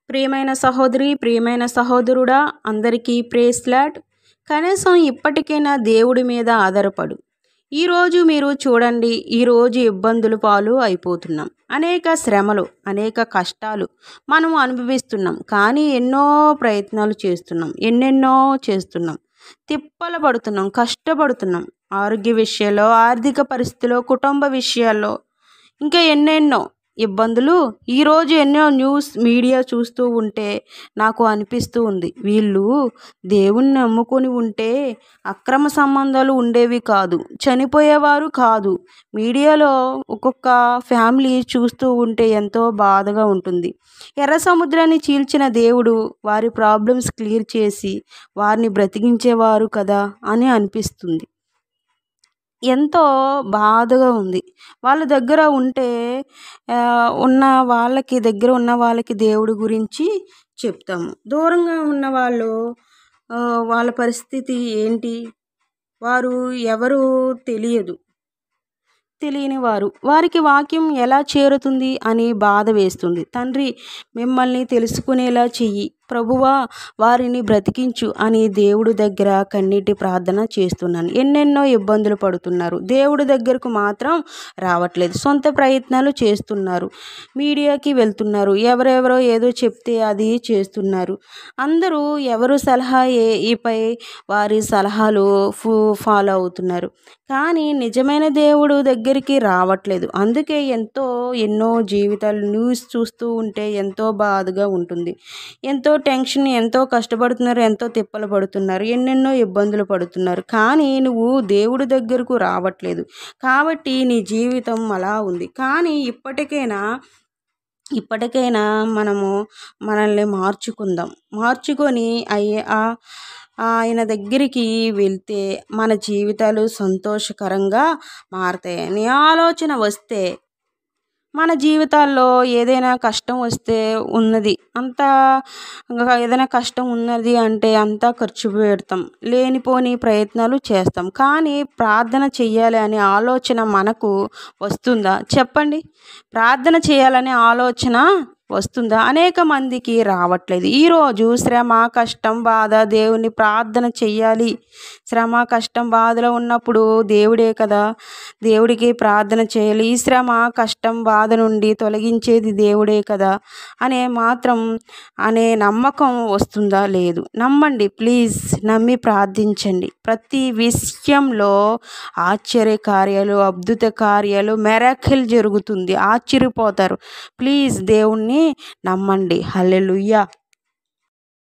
ప్రియమైన సహోదరి, ప్రియమైన సహోదరుడా, అందరికీ ప్రైజ్ లార్డ్. కనీసం ఇప్పటికైనా దేవుడి మీద ఆధారపడు. ఈరోజు మీరు చూడండి, ఈరోజు ఇబ్బందుల పాలు అయిపోతున్నాం. అనేక శ్రమలు, అనేక కష్టాలు మనం అనుభవిస్తున్నాం. కానీ ఎన్నో ప్రయత్నాలు చేస్తున్నాం, ఎన్నెన్నో చేస్తున్నాం, తిప్పలు పడుతున్నాం, కష్టపడుతున్నాం. ఆరోగ్య విషయాల్లో, ఆర్థిక పరిస్థితుల్లో, కుటుంబ విషయాల్లో, ఇంకా ఎన్నెన్నో ఇబ్బందులు. ఈరోజు ఎన్నో న్యూస్ మీడియా చూస్తూ ఉంటే నాకు అనిపిస్తూ ఉంది, వీళ్ళు దేవుణ్ణి నమ్ముకొని ఉంటే అక్రమ సంబంధాలు ఉండేవి కాదు, చనిపోయేవారు కాదు. మీడియాలో ఒక్కొక్క ఫ్యామిలీ చూస్తూ ఉంటే ఎంతో బాధగా ఉంటుంది. ఎర్ర సముద్రాన్ని చీల్చిన దేవుడు వారి ప్రాబ్లమ్స్ క్లియర్ చేసి వారిని బ్రతికించేవారు కదా అని అనిపిస్తుంది. ఎంతో బాధగా ఉంది. వాళ్ళ దగ్గర ఉంటే దగ్గర ఉన్న వాళ్ళకి దేవుడి గురించి చెప్తాము. దూరంగా ఉన్న వాళ్ళు వాళ్ళ పరిస్థితి ఏంటి, వారు ఎవరు తెలియని వారికి వాక్యం ఎలా చేరుతుంది అని బాధ వేస్తుంది. తండ్రి, మిమ్మల్ని తెలుసుకునేలా చెయ్యి ప్రభువా, వారిని బ్రతికించు అని దేవుడి దగ్గర కన్నీటి ప్రార్థన చేస్తున్నాను. ఎన్నెన్నో ఇబ్బందులు పడుతున్నారు, దేవుడి దగ్గరకు మాత్రం రావట్లేదు. సొంత ప్రయత్నాలు చేస్తున్నారు, మీడియాకి వెళ్తున్నారు, ఎవరెవరో ఏదో చెప్తే అది చేస్తున్నారు. అందరూ ఎవరు సలహా ఈపై వారి సలహాలు ఫాలో అవుతున్నారు. కానీ నిజమైన దేవుడు దగ్గరికి రావట్లేదు. అందుకే ఎన్నో జీవితాలు న్యూస్ చూస్తూ ఉంటే ఎంతో బాధగా ఉంటుంది. ఎంతో టెన్షన్, ఎంతో కష్టపడుతున్నారు, ఎంతో తిప్పలు పడుతున్నారు, ఎన్నెన్నో ఇబ్బందులు పడుతున్నారు. కానీ నువ్వు దేవుడి దగ్గరకు రావట్లేదు కాబట్టి నీ జీవితం అలా ఉంది. కానీ ఇప్పటికైనా మనల్ని మార్చుకొని ఆయన దగ్గరికి వెళ్తే మన జీవితాలు సంతోషకరంగా మారతాయని ఆలోచన వస్తే, మన జీవితాల్లో ఏదైనా కష్టం వస్తే ఏదైనా కష్టం ఉన్నది అంటే అంతా ఖర్చు పెడతాం, లేనిపోని ప్రయత్నాలు చేస్తాం. కానీ ప్రార్థన చెయ్యాలి అనే ఆలోచన మనకు వస్తుందా చెప్పండి? ప్రార్థన చేయాలనే ఆలోచన వస్తుందా? అనేక మందికి రావట్లేదు. ఈరోజు శ్రమ, కష్టం, బాధ, దేవుని ప్రార్థన చెయ్యాలి. శ్రమ, కష్టం, బాధలో ఉన్నప్పుడు దేవుడికి ప్రార్థన చేయాలి. ఈ శ్రమ, కష్టం, బాధ నుండి తొలగించేది దేవుడే కదా అనే నమ్మకం వస్తుందా? లేదు. నమ్మండి ప్లీజ్, నమ్మి ప్రార్థించండి. ప్రతి విషయంలో ఆశ్చర్య కార్యాలు, అద్భుత కార్యాలు, మిరాకిల్ జరుగుతుంది, ఆశ్చర్యపోతారు. ప్లీజ్ దేవుణ్ణి నమ్మండి. హల్లెలూయా.